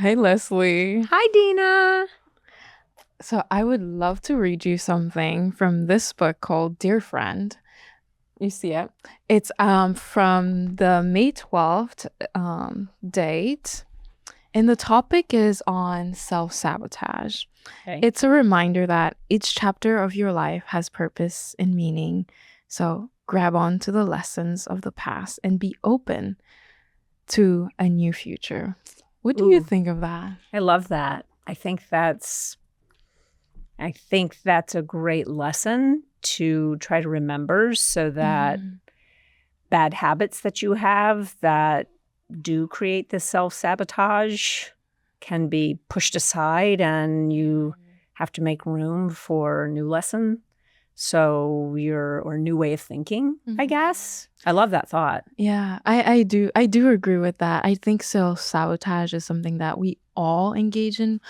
Hi, Leslie. Hi, Dina. So I would love to read you something from this book called Dear Friend. You see it? It's from the May 12th date, and the topic is on self-sabotage. Okay. It's a reminder that each chapter of your life has purpose and meaning. So grab on to the lessons of the past and be open to a new future. What do you think of that? I love that. I think that's a great lesson to try to remember so that bad habits that you have that do create this self-sabotage can be pushed aside and you have to make room for a new lesson. So or new way of thinking, I guess. I love that thought. Yeah, I do agree with that. I think self-sabotage is something that we all engage in,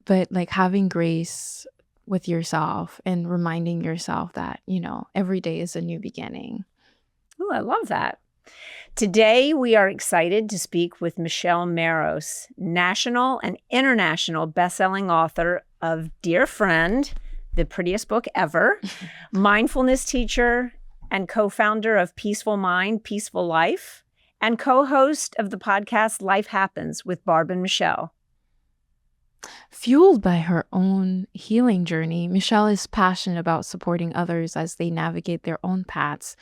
but like having grace with yourself and reminding yourself that, every day is a new beginning. Oh, I love that. Today, we are excited to speak with Michelle Maros, national and international bestselling author of Dear Friend, the prettiest book ever, mindfulness teacher and co-founder of Peaceful Mind, Peaceful Life, and co-host of the podcast Life Happens with Barb and Michelle. Fueled by her own healing journey, Michelle is passionate about supporting others as they navigate their own paths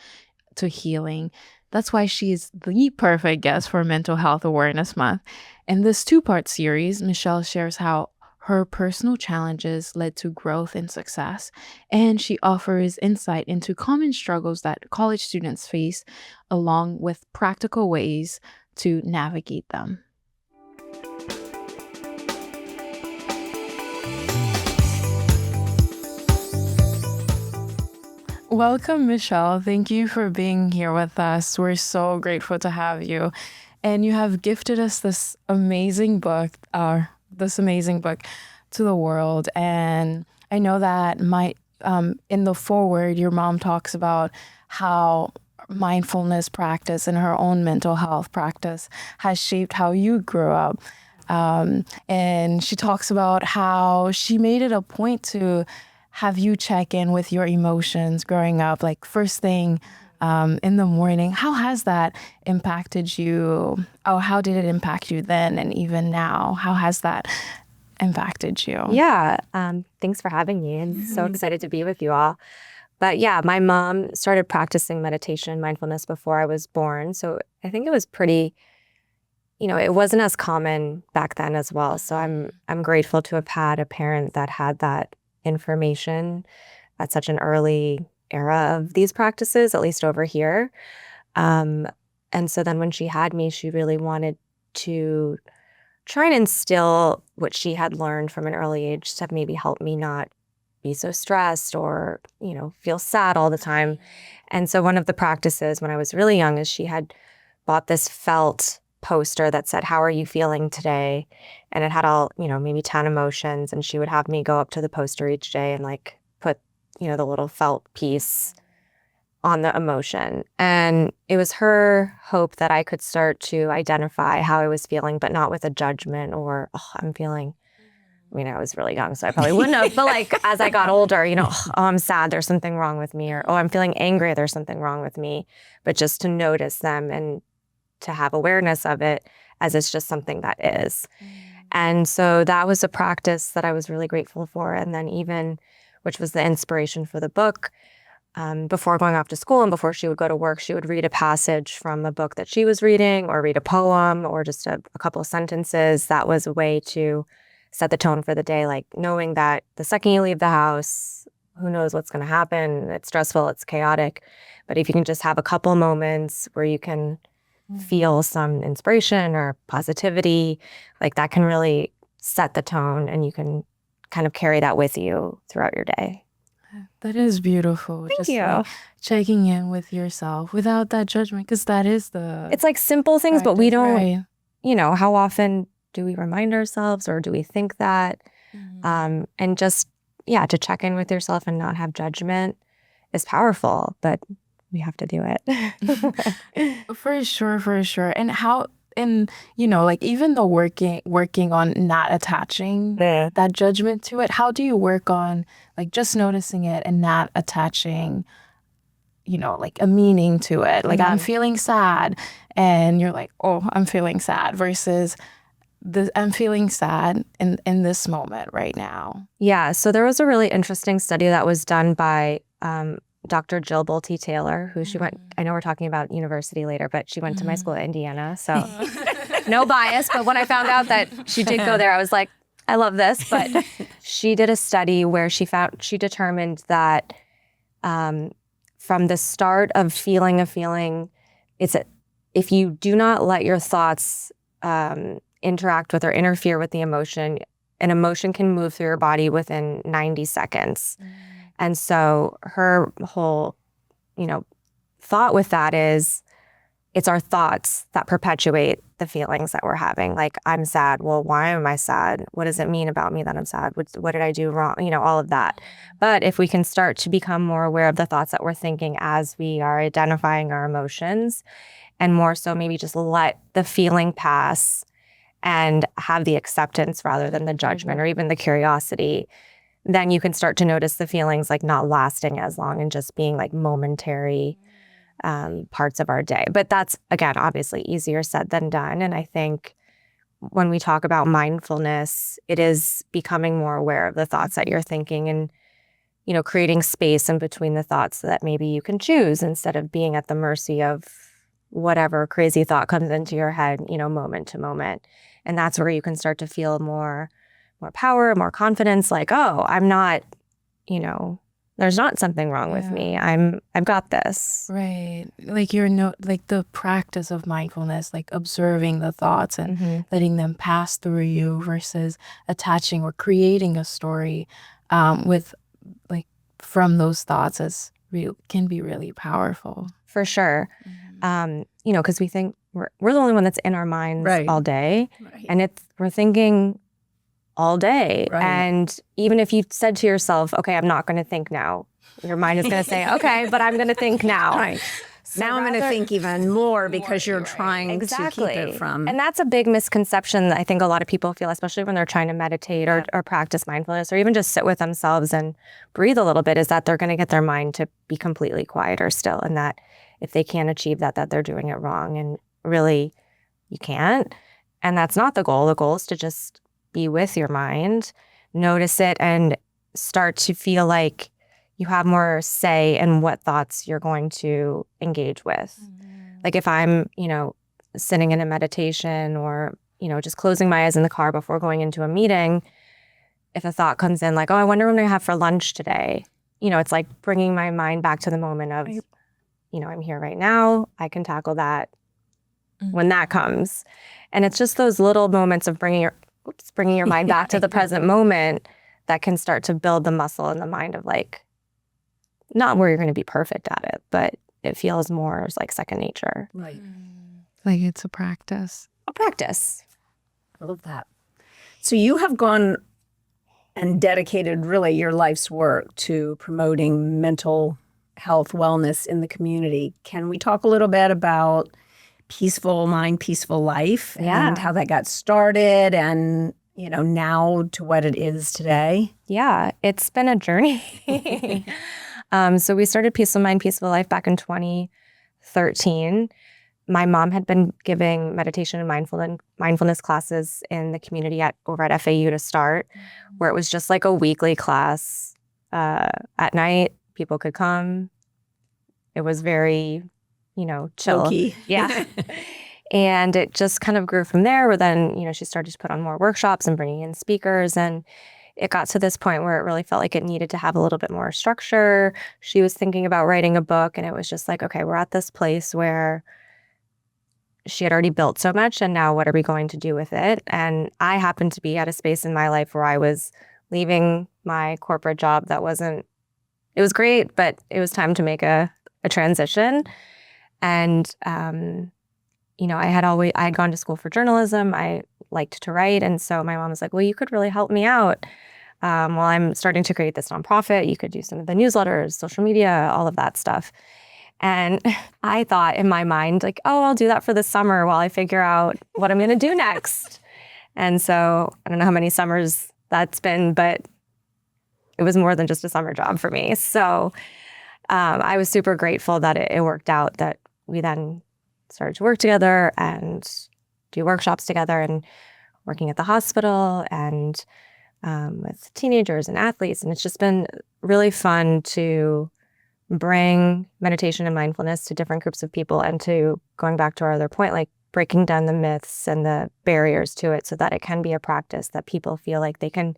to healing. That's why she is the perfect guest for Mental Health Awareness Month. In this two-part series, Michelle shares how her personal challenges led to growth and success, and she offers insight into common struggles that college students face, along with practical ways to navigate them. Welcome, Michelle. Thank you for being here with us. We're so grateful to have you. And you have gifted us this amazing book to the world. And I know that in the foreword, your mom talks about how mindfulness practice and her own mental health practice has shaped how you grew up. And she talks about how she made it a point to have you check in with your emotions growing up, like first thing in the morning. How has that impacted you? Oh, how did it impact you then and even now? How has that impacted you? Yeah, thanks for having me. I'm so excited to be with you all. But yeah, my mom started practicing meditation, mindfulness before I was born. So I think it was pretty, it wasn't as common back then as well. So I'm grateful to have had a parent that had that information at such an early era of these practices, at least over here. And so then when she had me, she really wanted to try and instill what she had learned from an early age to maybe help me not be so stressed or, feel sad all the time. And so one of the practices when I was really young is she had bought this felt poster that said, "How are you feeling today?" And it had all, maybe 10 emotions. And she would have me go up to the poster each day and put, the little felt piece on the emotion. And it was her hope that I could start to identify how I was feeling, but not with a judgment or, I'm feeling, I was really young, so I probably wouldn't have. But as I got older, oh, I'm sad, there's something wrong with me. Or, oh, I'm feeling angry, there's something wrong with me. But just to notice them and to have awareness of it as it's just something that is. And so that was a practice that I was really grateful for. And then even, which was the inspiration for the book, before going off to school and before she would go to work, she would read a passage from a book that she was reading or read a poem or just a couple of sentences. That was a way to set the tone for the day, knowing that the second you leave the house, who knows what's going to happen. It's stressful, it's chaotic. But if you can just have a couple moments where you can feel some inspiration or positivity, that can really set the tone and you can kind of carry that with you throughout your day. That is beautiful. Thank Just you. Checking in with yourself without that judgment, because that is the It's simple things, but we don't, right. How often do we remind ourselves or do we think that? And just, to check in with yourself and not have judgment is powerful, but we have to do it. For sure. And how and like even though working on not attaching that judgment to it, how do you work on like just noticing it and not attaching like a meaning to it? Like I'm feeling sad and you're like, oh, I'm feeling sad, versus I'm feeling sad in this moment right now. Yeah. So there was a really interesting study that was done by Dr. Jill Bolte Taylor, who she went, I know we're talking about university later, but she went to my school at Indiana. So no bias. But when I found out that she did go there, I was like, I love this. But she did a study where she determined that from the start of feeling a feeling, if you do not let your thoughts interact with or interfere with the emotion, an emotion can move through your body within 90 seconds. And so her whole, thought with that is it's our thoughts that perpetuate the feelings that we're having. Like, I'm sad. Well, why am I sad? What does it mean about me that I'm sad? What did I do wrong? All of that. But if we can start to become more aware of the thoughts that we're thinking as we are identifying our emotions, and more so maybe just let the feeling pass and have the acceptance rather than the judgment or even the curiosity, then you can start to notice the feelings like not lasting as long and just being like momentary parts of our day. But that's, again, obviously easier said than done. And I think when we talk about mindfulness, it is becoming more aware of the thoughts that you're thinking and, creating space in between the thoughts so that maybe you can choose instead of being at the mercy of whatever crazy thought comes into your head, moment to moment. And that's where you can start to feel more power, more confidence, like, oh, I'm not, there's not something wrong with me. I've got this. Right. Like like the practice of mindfulness, like observing the thoughts and letting them pass through you versus attaching or creating a story with like from those thoughts can be really powerful. For sure. Because we think we're the only one that's in our minds all day. Right. And we're thinking all day. Right. And even if you said to yourself, okay, I'm not going to think now, your mind is going to say, okay, but I'm going to think now. Right. So now I'm going to think even more because you're trying to keep it from. And that's a big misconception that I think a lot of people feel, especially when they're trying to meditate or practice mindfulness or even just sit with themselves and breathe a little bit, is that they're going to get their mind to be completely quiet or still. And that if they can't achieve that they're doing it wrong. And really, you can't. And that's not the goal. The goal is to just be with your mind, notice it, and start to feel like you have more say in what thoughts you're going to engage with. Like if I'm, sitting in a meditation or, just closing my eyes in the car before going into a meeting, if a thought comes in like, oh, I wonder what I have for lunch today, it's like bringing my mind back to the moment of, I'm here right now. I can tackle that when that comes. And it's just those little moments of bringing your mind back to the present moment that can start to build the muscle in the mind of like, not where you're going to be perfect at it, but it feels more like second nature. Right. Like it's a practice. A practice. I love that. So you have gone and dedicated really your life's work to promoting mental health, wellness in the community. Can we talk a little bit about Peaceful Mind, Peaceful Life and how that got started and, now to what it is today? Yeah, it's been a journey. So we started Peaceful Mind, Peaceful Life back in 2013. My mom had been giving meditation and mindfulness classes in the community over at FAU to start, where it was just like a weekly class at night. People could come. It was very, chill. Low-key. Yeah. And it just kind of grew from there, where then, she started to put on more workshops and bringing in speakers. And it got to this point where it really felt like it needed to have a little bit more structure. She was thinking about writing a book, and it was just like, okay, we're at this place where she had already built so much, and now what are we going to do with it? And I happened to be at a space in my life where I was leaving my corporate job that it was great, but it was time to make a transition. And, I had gone to school for journalism. I liked to write. And so my mom was like, well, you could really help me out. While I'm starting to create this nonprofit, you could do some of the newsletters, social media, all of that stuff. And I thought in my mind, like, oh, I'll do that for the summer while I figure out what I'm going to do next. And so I don't know how many summers that's been, but it was more than just a summer job for me. So I was super grateful that it worked out, that we then started to work together and do workshops together, and working at the hospital and with teenagers and athletes. And it's just been really fun to bring meditation and mindfulness to different groups of people, and to, going back to our other point, like breaking down the myths and the barriers to it so that it can be a practice that people feel like they can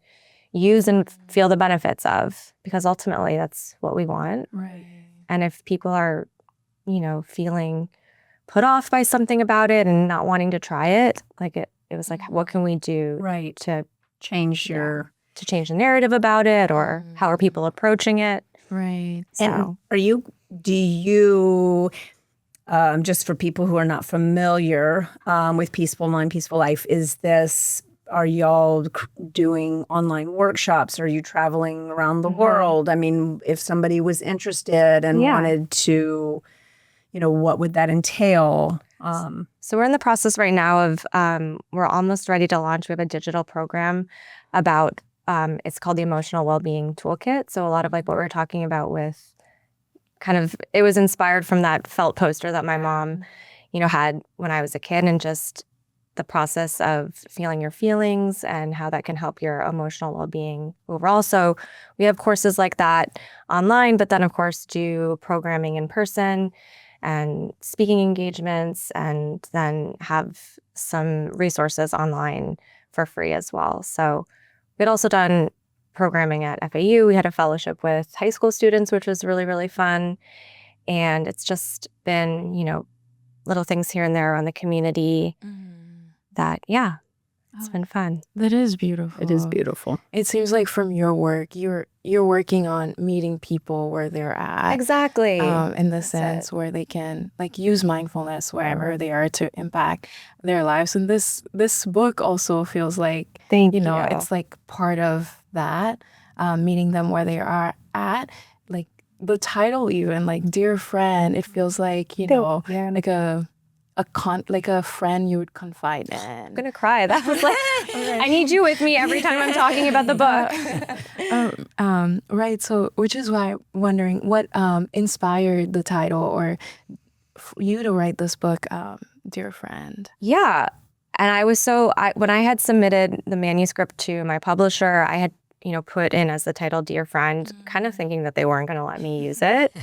use and feel the benefits of, because ultimately that's what we want. Right. And if people are, feeling put off by something about it and not wanting to try it, like it was like, what can we do to change your to change the narrative about it, or how are people approaching it? Right. And do you just for people who are not familiar with Peaceful Mind, Peaceful Life, are y'all doing online workshops? Are you traveling around the world? I mean, if somebody was interested and wanted to, what would that entail? So we're in the process right now of, we're almost ready to launch. We have a digital program about, it's called the Emotional Wellbeing Toolkit. So a lot of like what we're talking about with it was inspired from that felt poster that my mom, had when I was a kid, and just the process of feeling your feelings and how that can help your emotional well-being overall. So we have courses like that online, but then of course do programming in person and speaking engagements, and then have some resources online for free as well. So we'd also done programming at FAU. We had a fellowship with high school students, which was really, really fun. And it's just been, little things here and there on the community that, it's been fun. That is beautiful. It is beautiful. It seems like from your work, you're working on meeting people where they're at. Exactly. In the sense where they can use mindfulness wherever they are to impact their lives. And this book also feels like, Thank you. It's like part of that, meeting them where they are at. Like the title even, like Dear Friend, it feels like, like a friend you would confide in. I'm gonna cry. That was like, I need you with me every time I'm talking about the book. Right. So, which is why I'm wondering what inspired the title, or you to write this book, Dear Friend. Yeah. And I was when I had submitted the manuscript to my publisher, I had, put in as the title Dear Friend, kind of thinking that they weren't going to let me use it.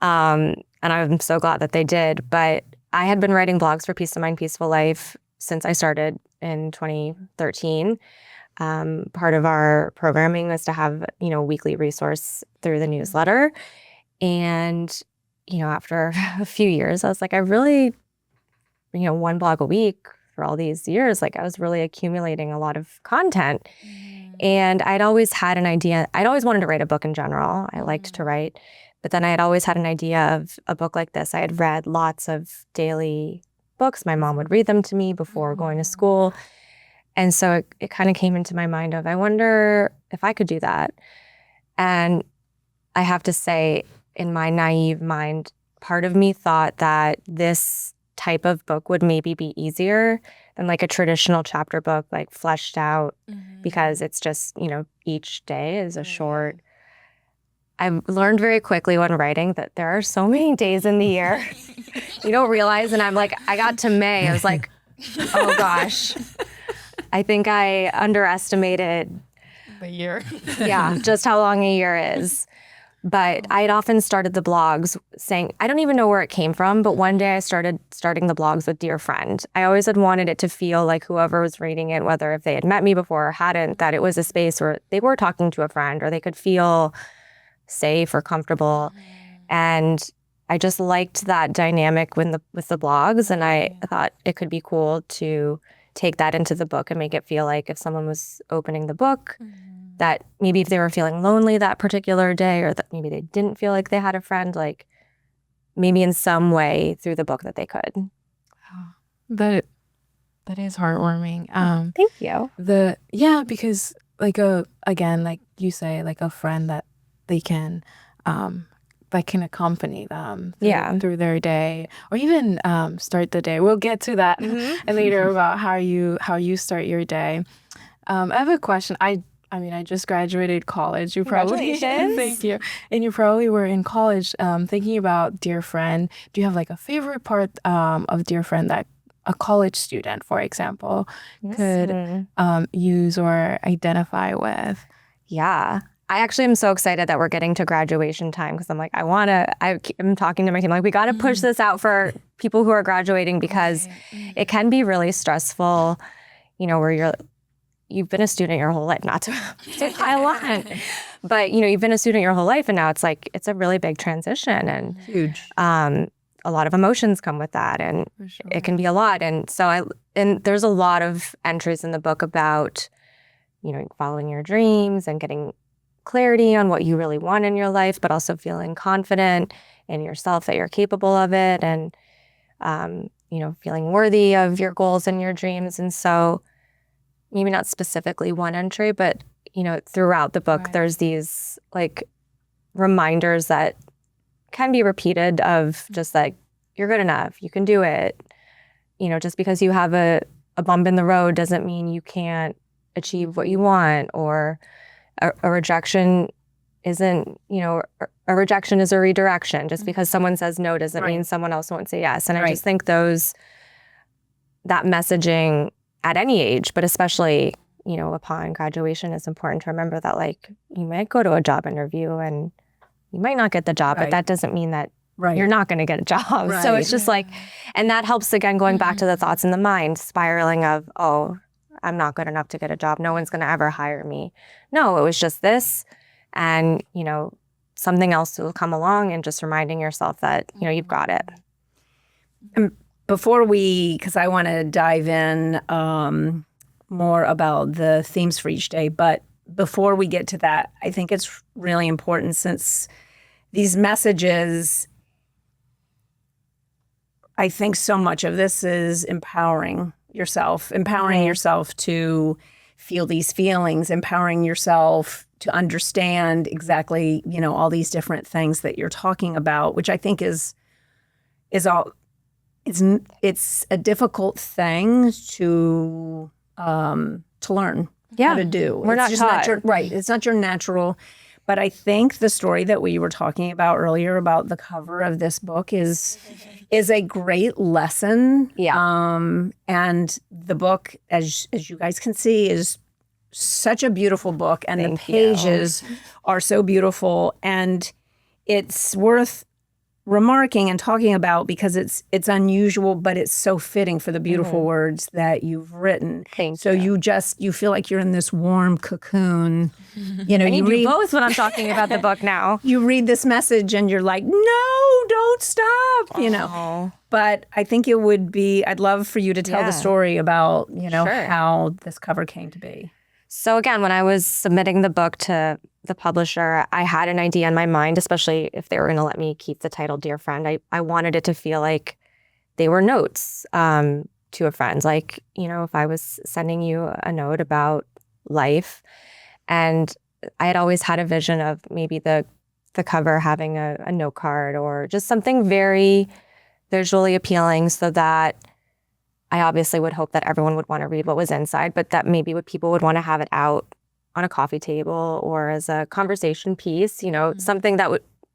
And I'm so glad that they did. But I had been writing blogs for Peace of Mind, Peaceful Life since I started in 2013. Part of our programming was to have, weekly resource through the newsletter. And, after a few years, I was like, I really, one blog a week for all these years, like I was really accumulating a lot of content. And I'd always had an idea. I'd always wanted to write a book in general. I liked to write. But then I had always had an idea of a book like this. I had read lots of daily books. My mom would read them to me before going to school. And so it kind of came into my mind of, I wonder if I could do that. And I have to say, in my naive mind, part of me thought that this type of book would maybe be easier than like a traditional chapter book, like fleshed out, because it's just, each day is a short. I've learned very quickly when writing that there are so many days in the year you don't realize. And I'm like, I got to May. I was like, oh gosh, I think I underestimated The year. just how long a year is. But I had often started the blogs saying, I don't even know where it came from, but one day I started starting the blogs with Dear Friend. I always had wanted it to feel like whoever was reading it, whether if they had met me before or hadn't, that it was a space where they were talking to a friend or they could feel safe or comfortable. And I just liked that dynamic with the blogs. And I thought it could be cool to take that into the book and make it feel like if someone was opening the book, that maybe if they were feeling lonely that particular day, or that maybe they didn't feel like they had a friend, like maybe in some way through the book that they could. That is heartwarming. Thank you. Because again, like you say, like a friend that they can that can accompany them Yeah. through their day, or even start the day. We'll get to that later about how you start your day. I have a question. I mean, I just graduated college. You probably Congratulations. thank you. And you probably were in college thinking about Dear Friend. Do you have like a favorite part of Dear Friend that a college student, for example, could use or identify with? Yeah. I actually am so excited that we're getting to graduation time because I'm like, I'm talking to my team, like, we got to push this out for people who are graduating because it can be really stressful, where you've been a student your whole life, not to pile on, but, you've been a student your whole life and now it's like, it's a really big transition and Huge. a lot of emotions come with that and it can be a lot. And so there's a lot of entries in the book about, following your dreams and getting clarity on what you really want in your life, but also feeling confident in yourself that you're capable of it and, feeling worthy of your goals and your dreams. And so maybe not specifically one entry, but, throughout the book, there's these like reminders that can be repeated of just like, you're good enough, you can do it. Just because you have a bump in the road doesn't mean you can't achieve what you want, or a rejection isn't, a rejection is a redirection. Just because someone says no doesn't mean someone else won't say yes. And I just think that messaging at any age, but especially, upon graduation, is important to remember that, like, you might go to a job interview and you might not get the job, but that doesn't mean that you're not going to get a job. So it's just like, and that helps, again, going back to the thoughts in the mind, spiraling of, oh, I'm not good enough to get a job. No one's going to ever hire me. No, it was just this. And, something else will come along, and just reminding yourself that, you've got it. And before because I want to dive in more about the themes for each day, but before we get to that, I think it's really important, since these messages, I think so much of this is empowering yourself to feel these feelings, empowering yourself to understand exactly, all these different things that you're talking about, which I think is all, it's a difficult thing to learn how to do. We're not taught. It's not your natural. But I think the story that we were talking about earlier about the cover of this book is a great lesson. Yeah. And the book, as you guys can see, is such a beautiful book, and the pages are so beautiful, and it's worth remarking and talking about because it's unusual, but it's so fitting for the beautiful words that you've written. Thank you. You feel like you're in this warm cocoon. And you read both when I'm talking about the book now. You read this message and you're like, no, don't stop, But I think I'd love for you to tell the story about, how this cover came to be. So again, when I was submitting the book to the publisher, I had an idea in my mind, especially if they were going to let me keep the title Dear Friend. I wanted it to feel like they were notes to a friend. Like, if I was sending you a note about life, and I had always had a vision of maybe the cover having a note card or just something very visually appealing, so that I obviously would hope that everyone would want to read what was inside, but that maybe people would want to have it out on a coffee table or as a conversation piece, something that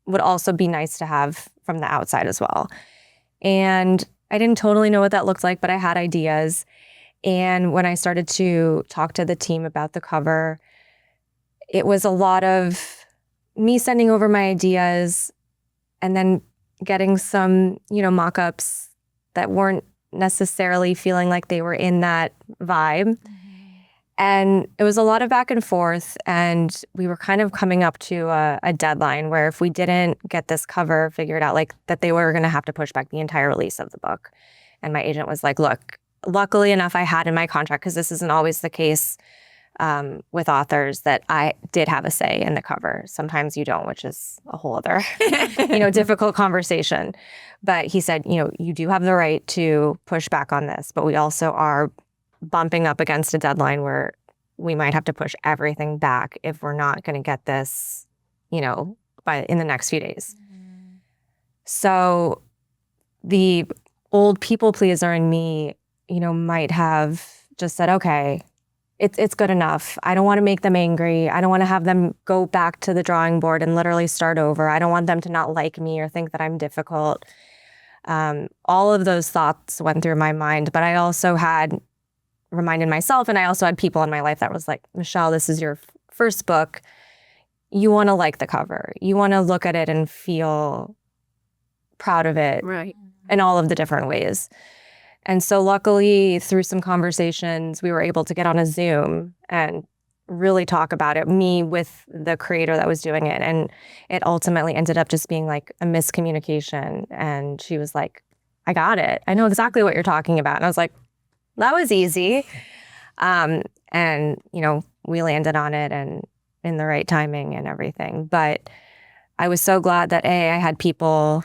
would also be nice to have from the outside as well. And I didn't totally know what that looked like, but I had ideas. And when I started to talk to the team about the cover, it was a lot of me sending over my ideas and then getting some, mock-ups that weren't necessarily feeling like they were in that vibe. And it was a lot of back and forth, and we were kind of coming up to a deadline where if we didn't get this cover figured out, like that they were going to have to push back the entire release of the book. And my agent was like, look, luckily enough, I had in my contract, because this isn't always the case with authors, that I did have a say in the cover. Sometimes you don't, which is a whole other, difficult conversation. But he said, you do have the right to push back on this, but we also are bumping up against a deadline where we might have to push everything back if we're not going to get this, in the next few days. So the old people pleaser in me, might have just said, okay, it's good enough. I don't want to make them angry. I don't want to have them go back to the drawing board and literally start over. I don't want them to not like me or think that I'm difficult. All of those thoughts went through my mind, but I also had reminded myself, and I also had people in my life that was like, Michelle, this is your first book. You want to like the cover. You want to look at it and feel proud of it Right. in all of the different ways. And so luckily, through some conversations, we were able to get on a Zoom and really talk about it, me with the creator that was doing it. And it ultimately ended up just being like a miscommunication. And she was like, I got it. I know exactly what you're talking about. And I was like, that was easy. And, we landed on it and in the right timing and everything. But I was so glad that I had people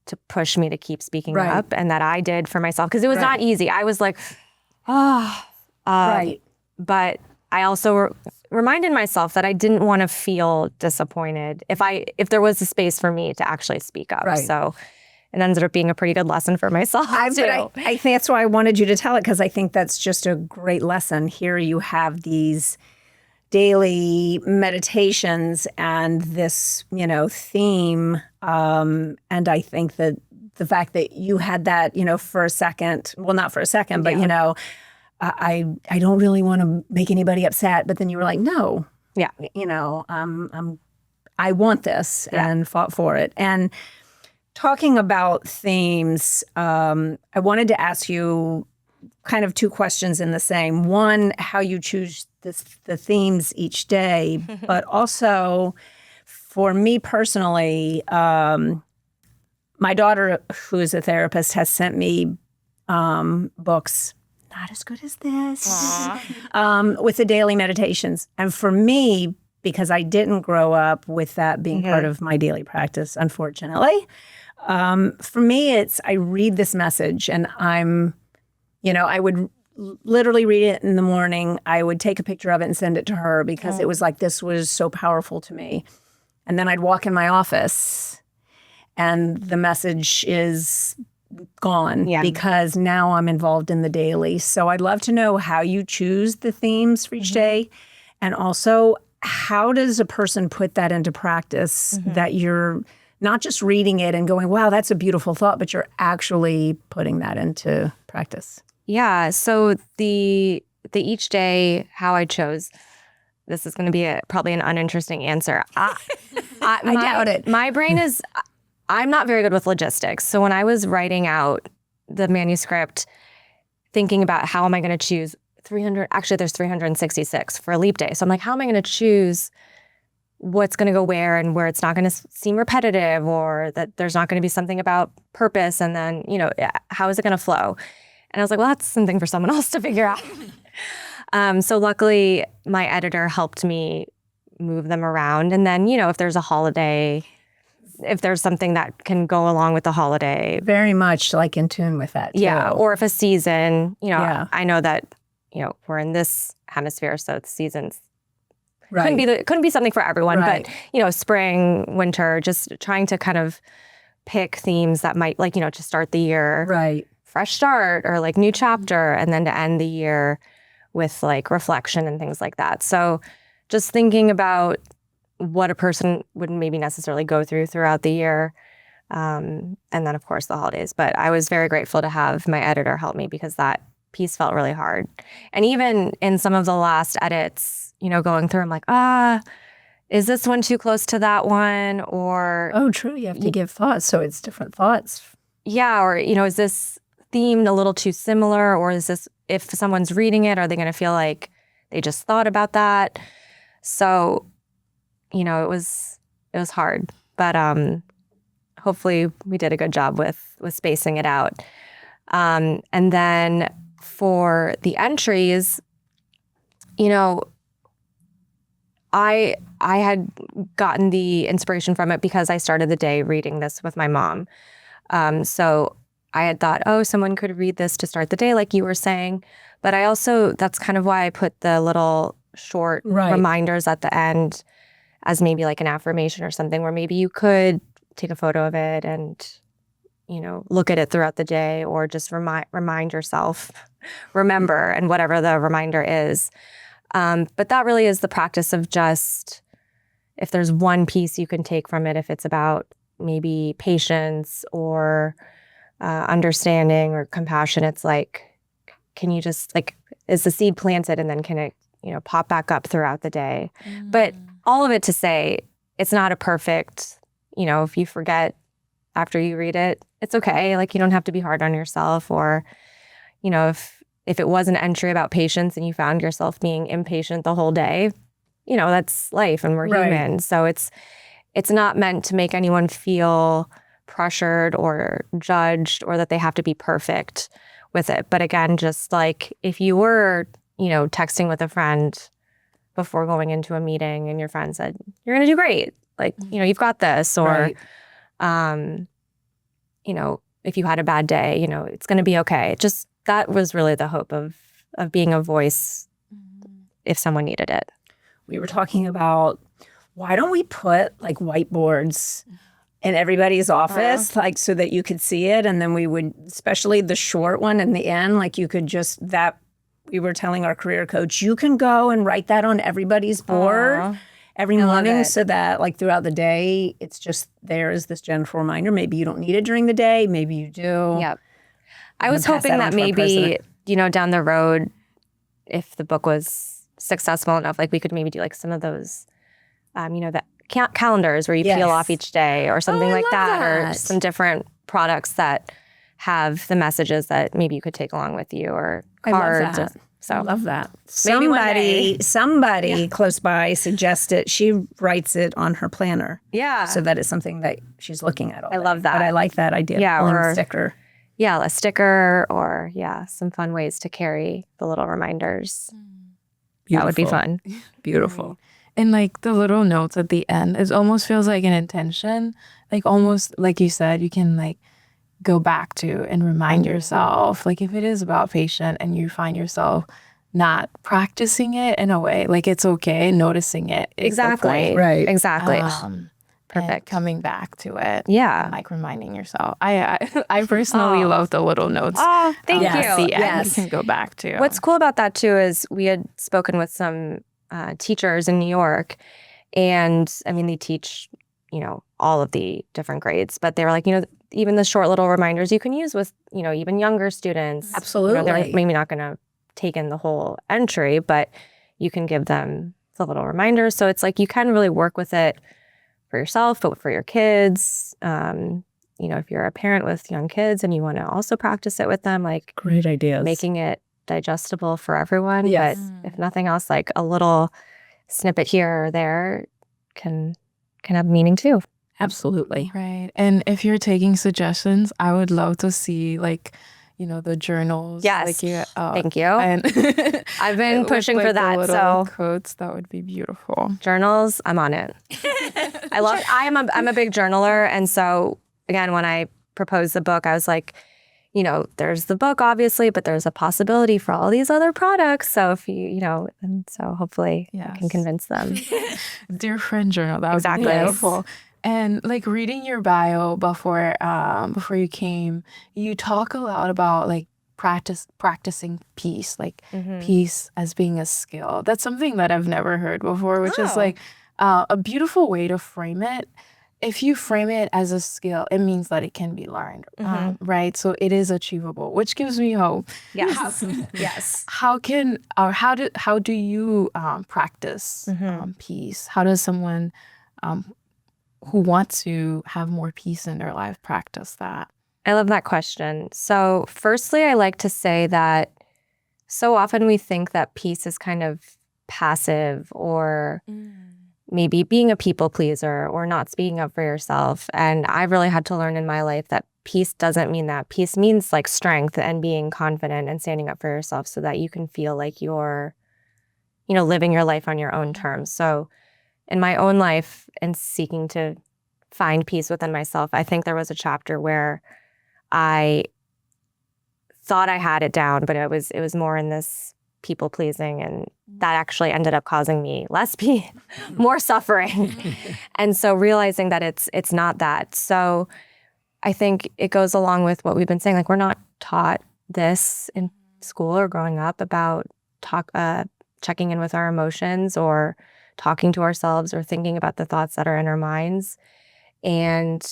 to push me to keep speaking Right. up, and that I did for myself, because it was Right. not easy. I was like, Right. But I also reminded myself that I didn't want to feel disappointed if there was a space for me to actually speak up. Right. So it ended up being a pretty good lesson for myself I too. think that's why I wanted you to tell it, because I think that's just a great lesson. Here you have these daily meditations and this, theme. And I think that the fact that you had that, for a second, well, not for a second, but, I don't really want to make anybody upset. But then you were like, no, Yeah. I want this, and fought for it. And talking about themes, I wanted to ask you kind of two questions in the same. One, how you choose the themes each day, but also for me personally, my daughter, who is a therapist, has sent me books, not as good as this, with the daily meditations. And for me, because I didn't grow up with that being part of my daily practice, unfortunately, for me, I read this message and I would literally read it in the morning. I would take a picture of it and send it to her, because it was like, this was so powerful to me. And then I'd walk in my office and the message is gone, because now I'm involved in the daily. So I'd love to know how you choose the themes for each day. And also, how does a person put that into practice, that you're not just reading it and going, wow, that's a beautiful thought, but you're actually putting that into practice? Yeah. So the each day, how I chose, this is going to be probably an uninteresting answer. I doubt it. My brain is, I'm not very good with logistics. So when I was writing out the manuscript, thinking about how am I going to choose 300, actually there's 366 for a leap day. So I'm like, how am I going to choose what's going to go where and where it's not going to seem repetitive, or that there's not going to be something about purpose, and then, how is it going to flow? And I was like, well, that's something for someone else to figure out. So luckily, my editor helped me move them around. And then, if there's a holiday, if there's something that can go along with the holiday. Very much like in tune with that, too. Yeah. Or if a season, Yeah. I know that, we're in this hemisphere, so the seasons Right. couldn't be something for everyone. Right. But, spring, winter, just trying to kind of pick themes that might, to start the year. Right. Fresh start, or like new chapter, and then to end the year with like reflection and things like that. So just thinking about what a person wouldn't maybe necessarily go throughout the year. And then of course the holidays. But I was very grateful to have my editor help me, because that piece felt really hard. And even in some of the last edits, going through, I'm like, is this one too close to that one? Or Oh, true. You have to give thoughts. So it's different thoughts. yeah, or, is this themed a little too similar? Or is this, if someone's reading it, are they going to feel like they just thought about that? So, it was hard, but hopefully we did a good job with spacing it out. And then for the entries, I had gotten the inspiration from it because I started the day reading this with my mom. So I had thought, someone could read this to start the day, like you were saying. But I also, that's kind of why I put the little short reminders at the end as maybe like an affirmation or something, where maybe you could take a photo of it and, look at it throughout the day, or just remind yourself, remember, and whatever the reminder is. But that really is the practice of just, if there's one piece you can take from it, if it's about maybe patience or understanding or compassion, it's like, can you just is the seed planted and then can it, pop back up throughout the day? But all of it to say, it's not a perfect, if you forget after you read it, it's okay. You don't have to be hard on yourself. Or, if it was an entry about patience and you found yourself being impatient the whole day, that's life and we're human. So it's not meant to make anyone feel pressured or judged or that they have to be perfect with it. But again, just if you were, texting with a friend before going into a meeting and your friend said, you're going to do great. You've got this. Or, if you had a bad day, it's going to be okay. Just that was really the hope of being a voice if someone needed it. We were talking about, why don't we put whiteboards in everybody's office, so that you could see it, and then we would, especially the short one in the end, you could just we were telling our career coach, you can go and write that on everybody's board every morning, so that throughout the day, it's just there as this gentle reminder. Maybe you don't need it during the day, maybe you do. Yep. I was hoping that maybe, down the road, if the book was successful enough, we could maybe do some of those, the calendars where you peel off each day or something like that, or some different products that have the messages that maybe you could take along with you, or cards. I love that. Somebody close by suggested she writes it on her planner. Yeah. So that it's something that she's looking at all day. I love that. But I like that idea. Yeah, or a sticker. Yeah, a sticker, or some fun ways to carry the little reminders. Beautiful. That would be fun. Beautiful. And the little notes at the end, it almost feels like an intention. Almost like you said, you can go back to and remind yourself. If it is about patient and you find yourself not practicing it in a way, it's okay, noticing it. Exactly. Right. Exactly. Perfect. Coming back to it. Yeah. And, reminding yourself. I personally love the little notes. Oh, thank you. At the end Yes. you can go back to. What's cool about that too is we had spoken with some teachers in New York, and they teach, all of the different grades, but they were like, even the short little reminders you can use with, even younger students. Absolutely. They're maybe not going to take in the whole entry, but you can give them the little reminders. So it's you can really work with it for yourself, but for your kids. If you're a parent with young kids and you want to also practice it with them, great ideas. Making it digestible for everyone. Yes. But if nothing else, a little snippet here or there can have meaning too. Absolutely. Right. And if you're taking suggestions, I would love to see the journals. Yes. Thank you. And I've been pushing for the that. little So quotes, that would be beautiful. journals, I'm on it. I'm a big journaler. And so again, when I proposed the book, I was like, there's the book, obviously, but there's a possibility for all these other products. So if and so hopefully I can convince them. Dear friend journal, that would Exactly. be beautiful. And reading your bio before you came, you talk a lot about practicing peace, peace as being a skill. That's something that I've never heard before, which is a beautiful way to frame it. If you frame it as a skill, it means that it can be learned, right? So it is achievable, which gives me hope. Yes. Yes. How do you practice peace? How does someone who wants to have more peace in their life practice that? I love that question. So firstly, I like to say that so often we think that peace is kind of passive, or maybe being a people pleaser, or not speaking up for yourself. And I've really had to learn in my life that peace doesn't mean that. Peace means strength and being confident and standing up for yourself so that you can feel like you're, living your life on your own terms. So in my own life and seeking to find peace within myself, I think there was a chapter where I thought I had it down, but it was more in this people pleasing, and that actually ended up causing me more suffering. And so realizing that it's not that. So I think it goes along with what we've been saying. Like, we're not taught this in school or growing up about checking in with our emotions or talking to ourselves or thinking about the thoughts that are in our minds. And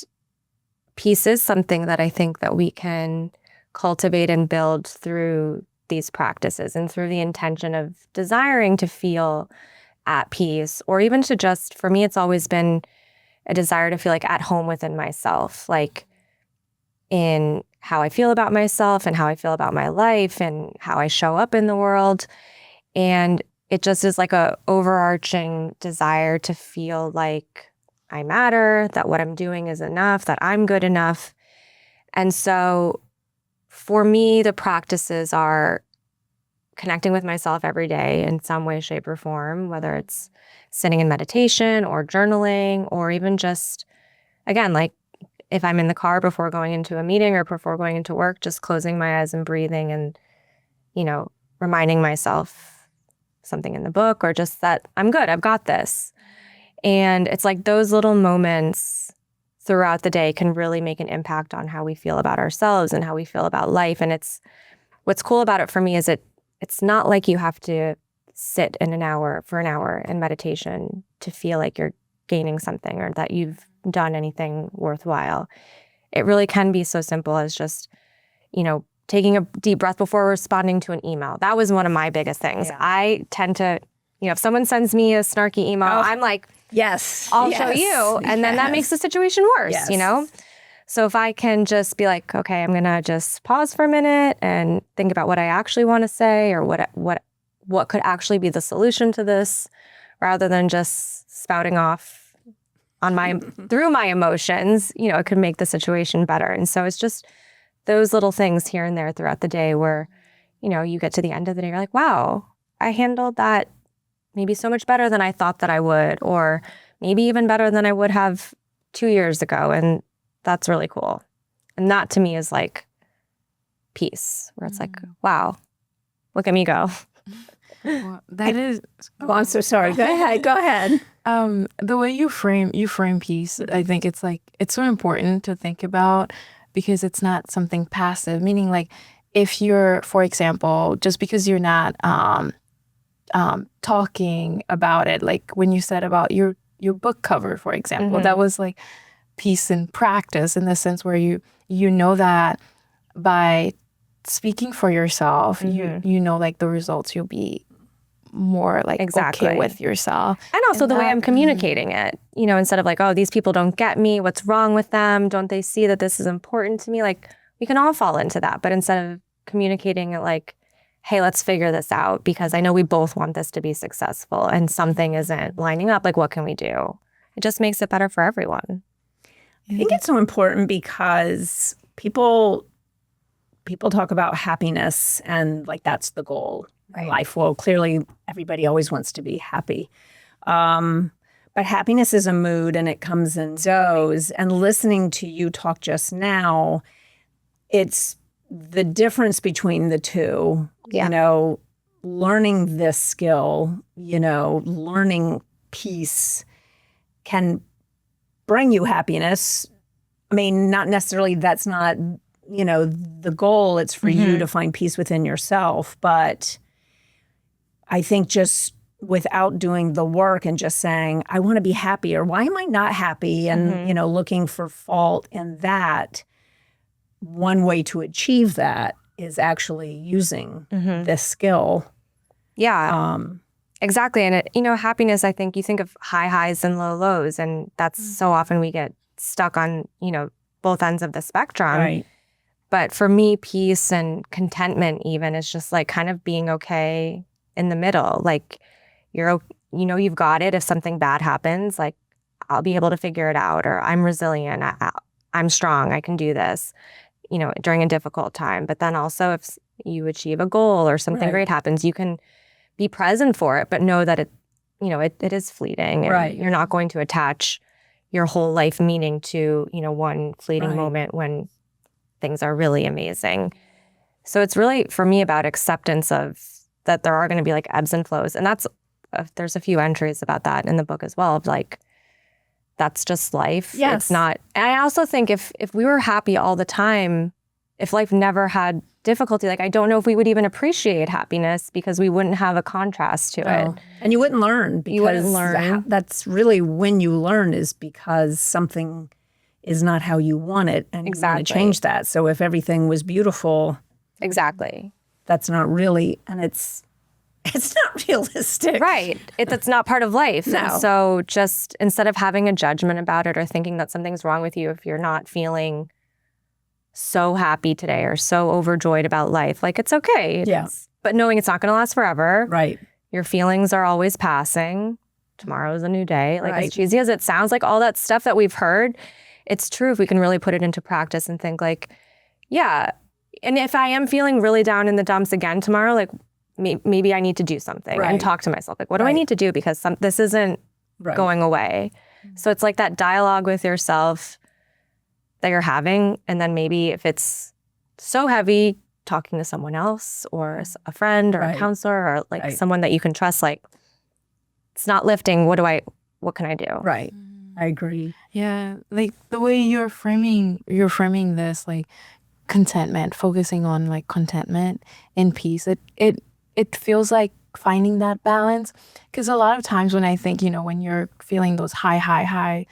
peace is something that I think that we can cultivate and build through these practices and through the intention of desiring to feel at peace, or even to just, for me, it's always been a desire to feel like at home within myself, like in how I feel about myself and how I feel about my life and how I show up in the world. And it just is like a overarching desire to feel like I matter, that what I'm doing is enough, that I'm good enough. And so for me, the practices are connecting with myself every day in some way, shape, or form, whether it's sitting in meditation or journaling, or even just, again, like if I'm in the car before going into a meeting or before going into work, just closing my eyes and breathing and, reminding myself something in the book, or just that I'm good, I've got this. And it's like those little moments throughout the day can really make an impact on how we feel about ourselves and how we feel about life. And what's cool about it for me is it's not like you have to sit for an hour in meditation to feel like you're gaining something or that you've done anything worthwhile. It really can be so simple as just, taking a deep breath before responding to an email. That was one of my biggest things. Yeah. I tend to, if someone sends me a snarky email, I'm like, yes, I'll show you. And then that makes the situation worse, So if I can just be like, okay, I'm going to just pause for a minute and think about what I actually want to say, or what could actually be the solution to this, rather than just spouting off through my emotions, it could make the situation better. And so it's just those little things here and there throughout the day where, you get to the end of the day, you're like, wow, I handled that maybe so much better than I thought that I would, or maybe even better than I would have 2 years ago. And that's really cool. And that to me is like peace, where it's like, wow, look at me go. Well, that is. Oh, I'm so sorry. Go ahead. The way you frame peace, I think it's so important to think about, because it's not something passive. Meaning, like, if you're, for example, just because you're not talking about it, like when you said about your book cover, for example, that was like peace in practice, in the sense where you know that by speaking for yourself, you know, like the results, you'll be more like okay with yourself. And also the way I'm communicating it, instead of like, oh, these people don't get me, what's wrong with them? Don't they see that this is important to me? Like, we can all fall into that. But instead of communicating it like, hey, let's figure this out, because I know we both want this to be successful and something isn't lining up, like, what can we do? It just makes it better for everyone. I think it's so important because people talk about happiness and like that's the goal in life. Well, clearly everybody always wants to be happy. But happiness is a mood and it comes and goes. And listening to you talk just now, it's the difference between the two, learning this skill, learning peace can bring you happiness. I mean, not necessarily, that's not, the goal. It's for you to find peace within yourself. But I think just without doing the work and just saying, I want to be happy, or why am I not happy? And, looking for fault in that, one way to achieve that is actually using this skill. Yeah. Exactly. And happiness, I think you think of high highs and low lows, and that's so often we get stuck on, both ends of the spectrum. Right. But for me, peace and contentment even is just like kind of being okay in the middle. Like, you've got it. If something bad happens, like, I'll be able to figure it out, or I'm resilient. I'm strong. I can do this, during a difficult time. But then also if you achieve a goal or something great happens, you can be present for it, but know that it is fleeting. And you're not going to attach your whole life meaning to, one fleeting moment when things are really amazing. So it's really, for me, about acceptance of that there are going to be like ebbs and flows. And there's a few entries about that in the book as well, of like, that's just life. Yes. It's not. And I also think if we were happy all the time, if life never had difficulty, like I don't know if we would even appreciate happiness because we wouldn't have a contrast to it. And you wouldn't learn because You wouldn't learn. That's really when you learn, is because something is not how you want it and you want to change that. So if everything was beautiful, Exactly. that's not really, and it's not realistic. Right. That's not part of life. No. And so just instead of having a judgment about it or thinking that something's wrong with you if you're not feeling so happy today or so overjoyed about life, like it's okay. Yeah. But knowing it's not going to last forever. Right. Your feelings are always passing. Tomorrow's a new day. Like Right. as cheesy as it sounds, like all that stuff that we've heard, it's true if we can really put it into practice and think like, yeah. And if I am feeling really down in the dumps again tomorrow, like maybe I need to do something and talk to myself. Like, what do I need to do? Because this isn't going away. So it's like that dialogue with yourself that you're having. And then maybe if it's so heavy, talking to someone else or a friend or a counselor or like someone that you can trust, like, it's not lifting. What can I do? Right. I agree. Yeah, like the way you're framing this, like contentment, focusing on like contentment and peace. It feels like finding that balance, because a lot of times when I think, when you're feeling those high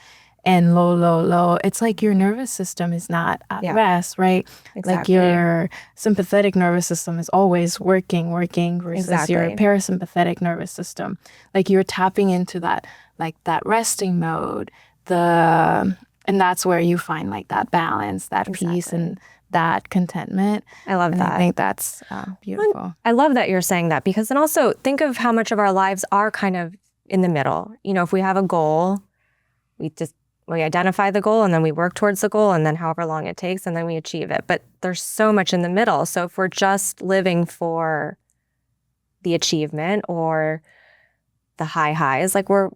and low, it's like your nervous system is not at rest, right? Exactly. Like your sympathetic nervous system is always working versus your parasympathetic nervous system. Like you're tapping into that, like that resting mode, and that's where you find like that balance, that peace and that contentment. I love that. I think that's beautiful. I love that you're saying that, because then also think of how much of our lives are kind of in the middle. If we have a goal, we identify the goal and then we work towards the goal, and then however long it takes, and then we achieve it. But there's so much in the middle. So if we're just living for the achievement or the highs, like we're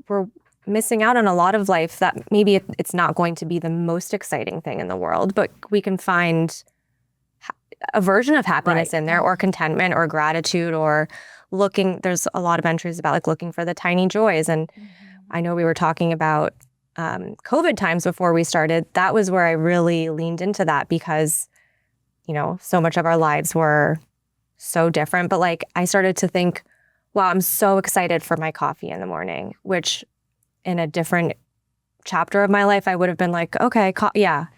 missing out on a lot of life that maybe it's not going to be the most exciting thing in the world, but we can find a version of happiness in there, or contentment or gratitude, or there's a lot of entries about like looking for the tiny joys. And I know we were talking about COVID times before we started. That was where I really leaned into that, because, so much of our lives were so different. But like I started to think, wow, I'm so excited for my coffee in the morning, which in a different chapter of my life, I would have been like, okay,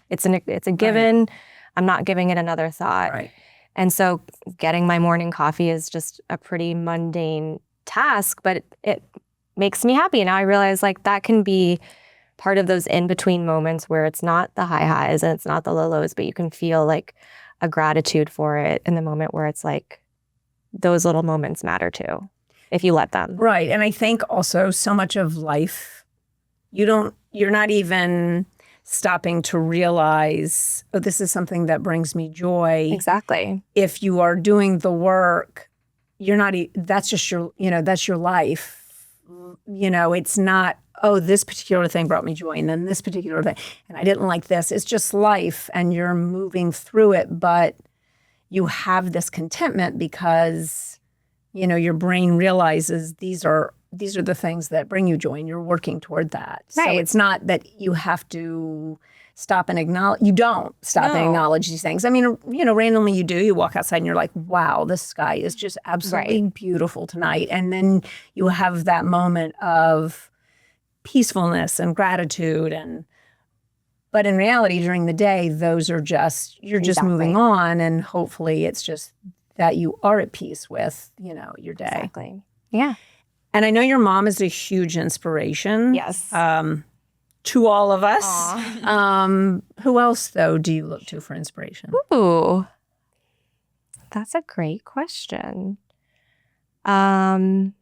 it's a given. Right. I'm not giving it another thought. Right. And so getting my morning coffee is just a pretty mundane task, but it makes me happy. And now I realize like that can be part of those in-between moments where it's not the highs and it's not the lows, but you can feel like a gratitude for it in the moment, where it's like those little moments matter too, if you let them. Right. And I think also so much of life, you're not even stopping to realize, oh, this is something that brings me joy. Exactly. If you are doing the work, that's just your, that's your life. It's not, oh, this particular thing brought me joy, and then this particular thing, and I didn't like this. It's just life, and you're moving through it, but you have this contentment because, your brain realizes these are the things that bring you joy, and you're working toward that. Right. So it's not that you have to stop and acknowledge. You don't stop and acknowledge these things. I mean, randomly you do. You walk outside and you're like, wow, the sky is just absolutely beautiful tonight. And then you have that moment of peacefulness and gratitude. But in reality, during the day, those are you're just moving on. And hopefully it's just that you are at peace with, your day. Exactly. Yeah. And I know your mom is a huge inspiration. Yes. To all of us. Who else, though, do you look to for inspiration? Ooh, that's a great question. My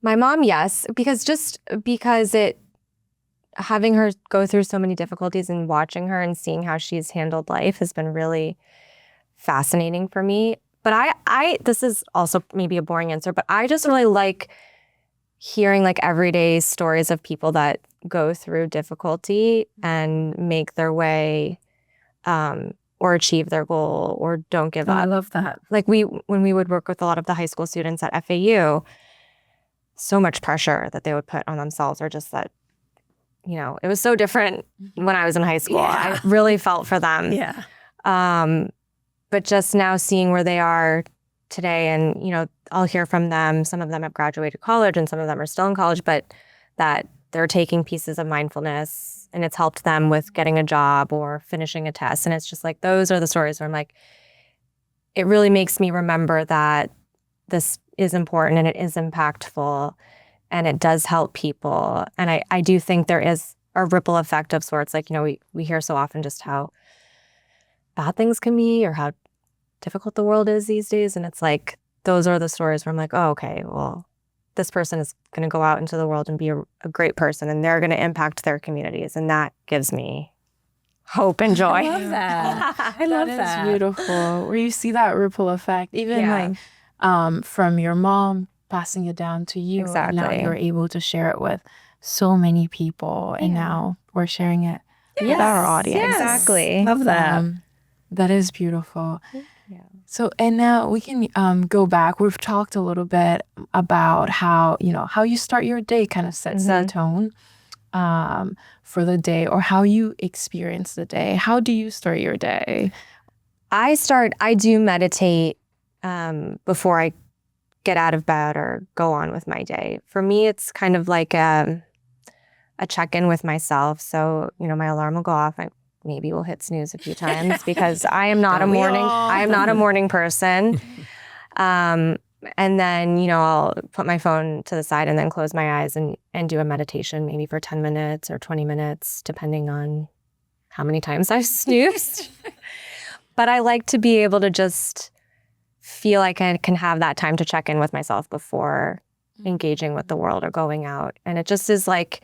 mom, yes, because having her go through so many difficulties and watching her and seeing how she's handled life has been really fascinating for me. But I this is also maybe a boring answer, but I just really like hearing like everyday stories of people that go through difficulty and make their way or achieve their goal or don't give I up. love that. Like when we would work with a lot of the high school students at FAU, so much pressure that they would put on themselves, or just that, it was so different when I was in high school. Yeah. I really felt for them. Yeah. But just now seeing where they are today, and, I'll hear from them. Some of them have graduated college and some of them are still in college, but that they're taking pieces of mindfulness and it's helped them with getting a job or finishing a test. And it's just like, those are the stories where I'm like, it really makes me remember that this is important and it is impactful and it does help people. And I do think there is a ripple effect of sorts. Like, we hear so often just how bad things can be or how difficult the world is these days. And it's like, those are the stories where I'm like, oh, okay, well, this person is going to go out into the world and be a great person and they're going to impact their communities. And that gives me hope and joy. I love that. I love that. That is beautiful. Where you see that ripple effect, even Yeah. like from your mom passing it down to you. Exactly. And now you're able to share it with so many people. And now we're sharing it with our audience. Yes. Exactly. Love that. That is beautiful. Yeah. So, and now we can go back. We've talked a little bit about how you start your day kind of sets the tone for the day, or how you experience the day. How do you start your day? I do meditate before I get out of bed or go on with my day. For me, it's kind of like a check-in with myself. So, my alarm will go off. I maybe will hit snooze a few times because I am not a morning person. And then, I'll put my phone to the side and then close my eyes and do a meditation, maybe for 10 minutes or 20 minutes, depending on how many times I've snoozed. But I like to be able to just feel like I can have that time to check in with myself before engaging with the world or going out. And it just is like,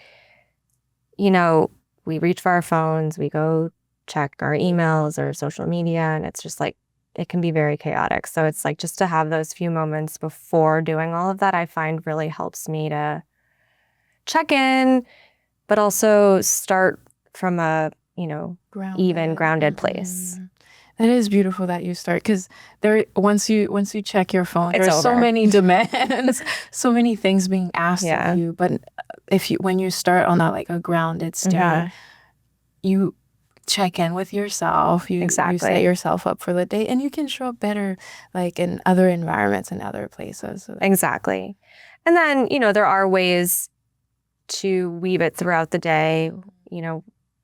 we reach for our phones, we go check our emails or social media, and it's just like, it can be very chaotic. So it's like, just to have those few moments before doing all of that, I find really helps me to check in, but also start from a, grounded place. That is beautiful that you start, because once you check your phone, It's there's so over. many demands, so many things being asked of you. But when you start on a grounded state, you check in with yourself. You set yourself up for the day, and you can show up better, like in other environments and other places. Exactly. And then there are ways to weave it throughout the day.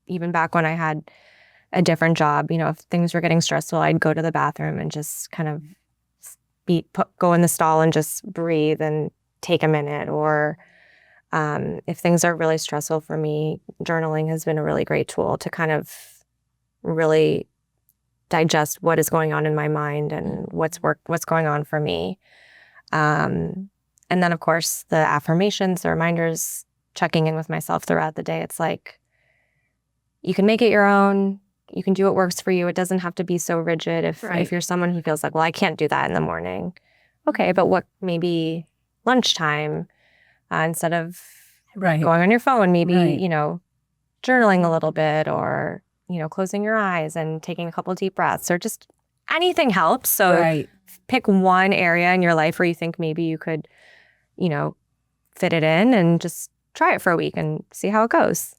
Even back when I had a different job, if things were getting stressful, I'd go to the bathroom and just kind of go in the stall and just breathe and take a minute. Or if things are really stressful for me, journaling has been a really great tool to kind of really digest what is going on in my mind and what's going on for me. And then, of course, the affirmations, the reminders, checking in with myself throughout the day. It's like, you can make it your own. You can do what works for you. It doesn't have to be so rigid. If you're someone who feels like, well, I can't do that in the morning. Okay, but what, maybe lunchtime, instead of going on your phone, maybe, journaling a little bit, or, closing your eyes and taking a couple deep breaths, or just anything helps. So pick one area in your life where you think maybe you could, fit it in, and just try it for a week and see how it goes.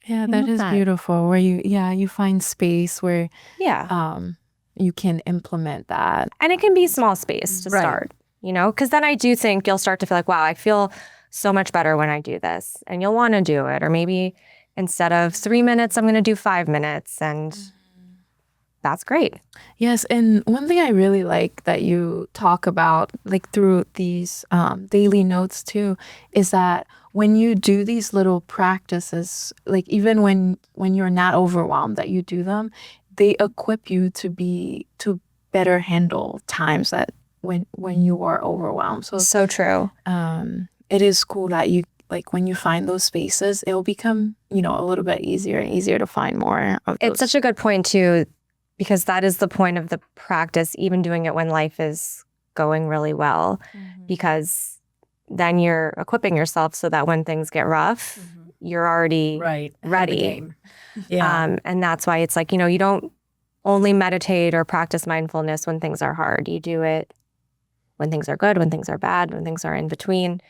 Yeah, that is beautiful. Where you find space where you can implement that. And it can be small space to start, because then I do think you'll start to feel like, wow, I feel so much better when I do this, and you'll want to do it. Or maybe instead of 3 minutes, I'm going to do 5 minutes, and that's great. Yes, and one thing I really like that you talk about, like through these daily notes too, is that when you do these little practices, like even when you're not overwhelmed, that you do them, they equip you to better handle times that when you are overwhelmed. So true. It is cool that you, like, when you find those spaces, it will become a little bit easier and easier to find more of those. It's such a good point too, because that is the point of the practice, even doing it when life is going really well, because then you're equipping yourself so that when things get rough, you're already ready. Yeah. And that's why it's like, you don't only meditate or practice mindfulness when things are hard. You do it when things are good, when things are bad, when things are in between,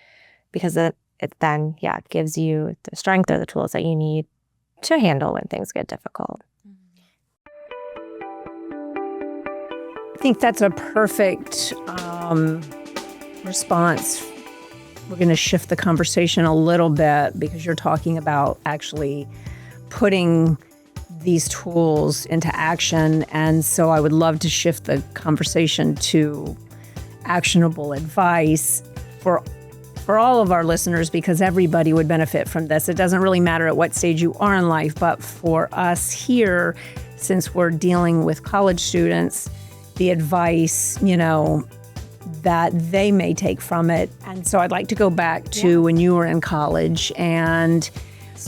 because it then gives you the strength or the tools that you need to handle when things get difficult. I think that's a perfect response. We're going to shift the conversation a little bit because you're talking about actually putting these tools into action. And so I would love to shift the conversation to actionable advice for all of our listeners, because everybody would benefit from this. It doesn't really matter at what stage you are in life, but for us here, since we're dealing with college students, the advice, that they may take from it. And so I'd like to go back to when you were in college and,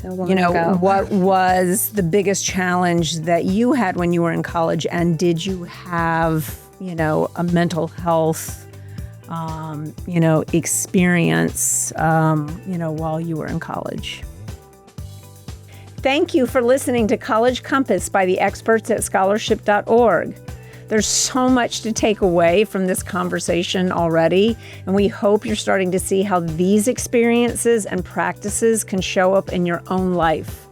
what was the biggest challenge that you had when you were in college? And did you have, a mental health, experience, while you were in college? Thank you for listening to College Compass by the experts at scholarship.org. There's so much to take away from this conversation already, and we hope you're starting to see how these experiences and practices can show up in your own life.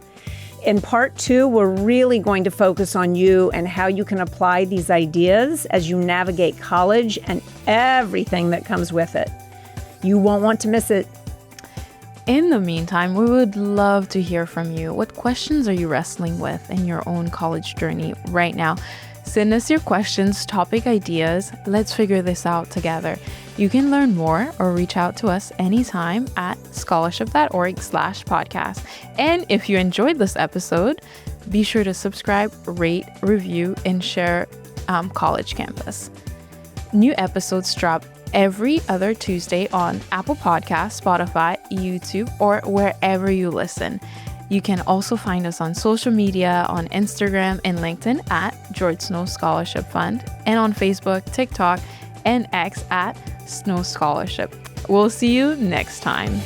In part 2, we're really going to focus on you and how you can apply these ideas as you navigate college and everything that comes with it. You won't want to miss it. In the meantime, we would love to hear from you. What questions are you wrestling with in your own college journey right now? Send us your questions, topic ideas. Let's figure this out together. You can learn more or reach out to us anytime at scholarship.org/podcast. And if you enjoyed this episode, be sure to subscribe, rate, review, and share College Campus. New episodes drop every other Tuesday on Apple Podcasts, Spotify, YouTube, or wherever you listen. You can also find us on social media on Instagram and LinkedIn at George Snow Scholarship Fund, and on Facebook, TikTok, and X at Snow Scholarship. We'll see you next time.